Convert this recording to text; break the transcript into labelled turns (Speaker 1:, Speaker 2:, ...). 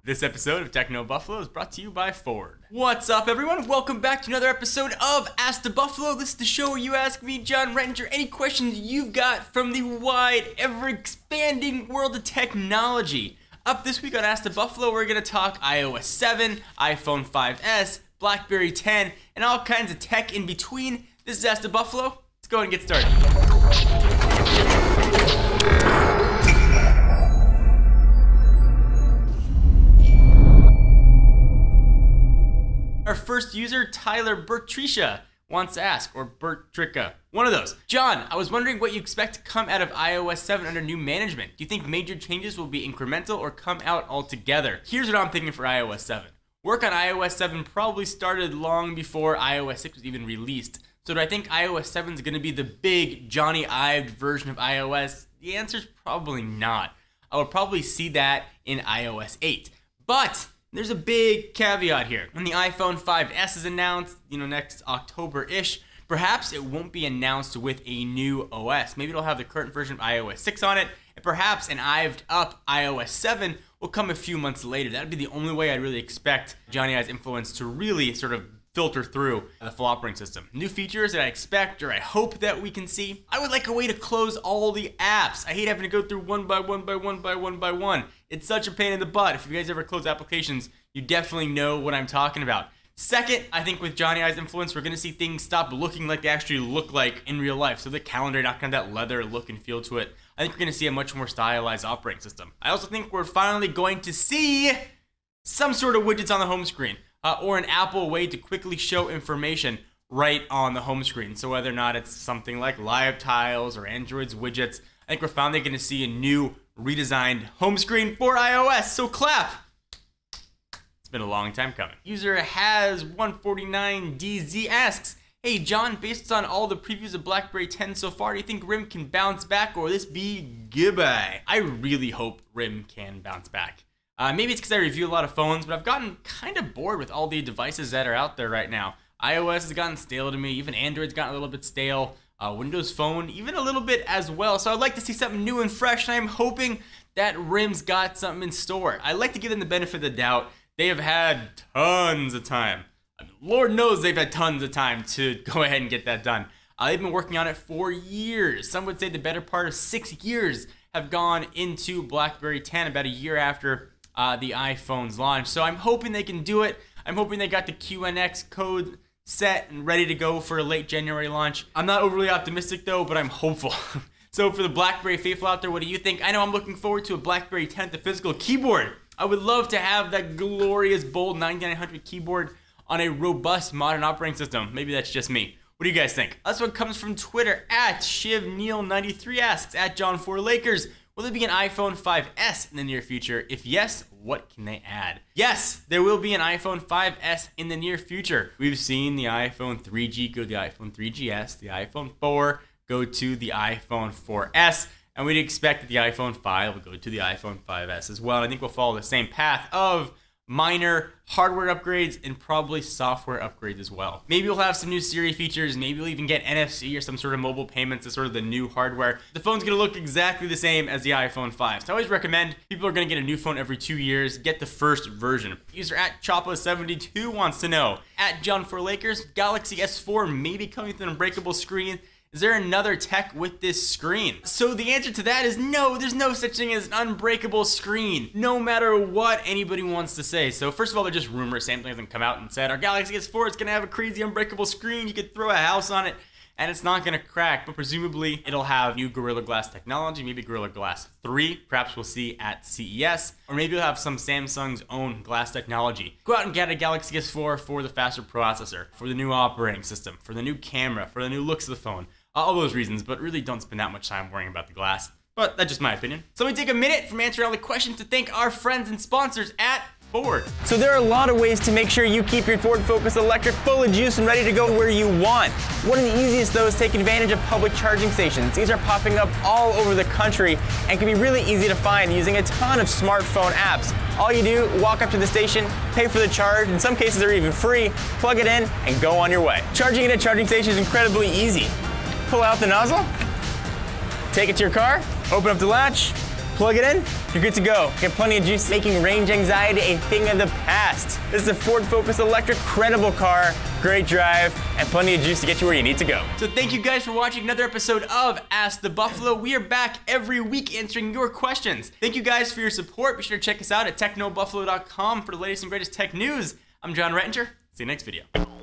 Speaker 1: This episode of Techno Buffalo is brought to you by Ford. What's up, everyone? Welcome back to another episode of Ask the Buffalo. This is the show where you ask me, Jon R, any questions you've got from the wide, ever-expanding world of technology. Up this week on Ask the Buffalo, we're going to talk iOS 7, iPhone 5S, BlackBerry 10, and all kinds of tech in between. This is Ask the Buffalo. Let's go ahead and get started. Our first user, Tyler Bertricia, wants to ask, or Bertricka, one of those. Jon, I was wondering what you expect to come out of iOS 7 under new management. Do you think major changes will be incremental or come out altogether? Here's what I'm thinking for iOS 7. Work on iOS 7 probably started long before iOS 6 was even released. So do I think iOS 7 is going to be the big Johnny Ive version of iOS? The answer is probably not. I would probably see that in iOS 8. But there's a big caveat here. When the iPhone 5S is announced, next October-ish, perhaps it won't be announced with a new OS. Maybe it'll have the current version of iOS 6 on it, and perhaps an Ived up iOS 7 will come a few months later. That would be the only way I'd really expect Johnny Ive's influence to really sort of filter through the full operating system. New features that I expect or I hope that we can see. I would like a way to close all the apps. I hate having to go through one by one. It's such a pain in the butt. If you guys ever close applications, you definitely know what I'm talking about. Second, I think with Johnny Ive's influence, we're going to see things stop looking like they actually look like in real life. So the calendar not going to have that leather look and feel to it. I think we're going to see a much more stylized operating system. I also think we're finally going to see some sort of widgets on the home screen. Or an Apple way to quickly show information right on the home screen. So whether or not it's something like Live Tiles or Android's widgets, I think we're finally going to see a new redesigned home screen for iOS. So clap! It's been a long time coming. User has 149DZ asks, hey Jon, based on all the previews of BlackBerry 10 so far, do you think RIM can bounce back or will this be goodbye? I really hope RIM can bounce back. Maybe it's because I review a lot of phones, but I've gotten kind of bored with all the devices that are out there right now. iOS has gotten stale to me, even Android's gotten a little bit stale, Windows Phone even a little bit as well. So I'd like to see something new and fresh, and I'm hoping that RIM's got something in store. I'd like to give them the benefit of the doubt. They have had tons of time. Lord knows they've had tons of time to go ahead and get that done. They've been working on it for years. Some would say the better part of 6 years have gone into BlackBerry 10, about a year after the iPhone's launch. So I'm hoping they can do it. I'm hoping they got the QNX code set and ready to go for a late January launch. I'm not overly optimistic though, but I'm hopeful. So for the BlackBerry faithful out there, what do you think? I know I'm looking forward to a BlackBerry 10 with a physical keyboard. I would love to have that glorious, bold 9900 keyboard on a robust modern operating system. Maybe that's just me. What do you guys think? That's what comes from Twitter. At ShivNeil93 asks, at Jon4Lakers, will there be an iPhone 5S in the near future? If yes, what can they add? Yes, there will be an iPhone 5S in the near future. We've seen the iPhone 3G go to the iPhone 3GS, the iPhone 4 go to the iPhone 4S, and we'd expect that the iPhone 5 will go to the iPhone 5S as well. And I think we'll follow the same path of minor hardware upgrades and probably software upgrades as well. Maybe we'll have some new Siri features, maybe we'll even get NFC or some sort of mobile payments as sort of the new hardware. The phone's gonna look exactly the same as the iPhone 5. So I always recommend people are gonna get a new phone every 2 years, get the first version. User at Choppa72 wants to know, at Jon4Lakers, Galaxy S4 may be coming with an Unbreakable screen. Is there another tech with this screen? So the answer to that is no, there's no such thing as an unbreakable screen, no matter what anybody wants to say. So first of all, they're just rumors. Samsung hasn't come out and said, our Galaxy S4 is gonna have a crazy unbreakable screen. You could throw a house on it and it's not gonna crack, but presumably it'll have new Gorilla Glass technology, maybe Gorilla Glass 3, perhaps we'll see at CES, or maybe it'll have some Samsung's own glass technology. Go out and get a Galaxy S4 for the faster processor, for the new operating system, for the new camera, for the new looks of the phone. All those reasons, but really don't spend that much time worrying about the glass. But that's just my opinion. So we take a minute from answering all the questions to thank our friends and sponsors at Ford. So there are a lot of ways to make sure you keep your Ford Focus Electric full of juice and ready to go where you want. One of the easiest though is taking advantage of public charging stations. These are popping up all over the country and can be really easy to find using a ton of smartphone apps. All you do, walk up to the station, pay for the charge, in some cases they're even free, plug it in, and go on your way. Charging at a charging station is incredibly easy. Pull out the nozzle,
Speaker 2: take it to your car, open up the latch, plug it in, you're good to go. Get plenty of juice, making range anxiety a thing of the past. This is a Ford Focus electric, credible car, great drive, and plenty of juice to get you where you need to go.
Speaker 1: So thank you guys for watching another episode of Ask the Buffalo. We are back every week answering your questions. Thank you guys for your support. Be sure to check us out at technobuffalo.com for the latest and greatest tech news. I'm Jon R. See you next video.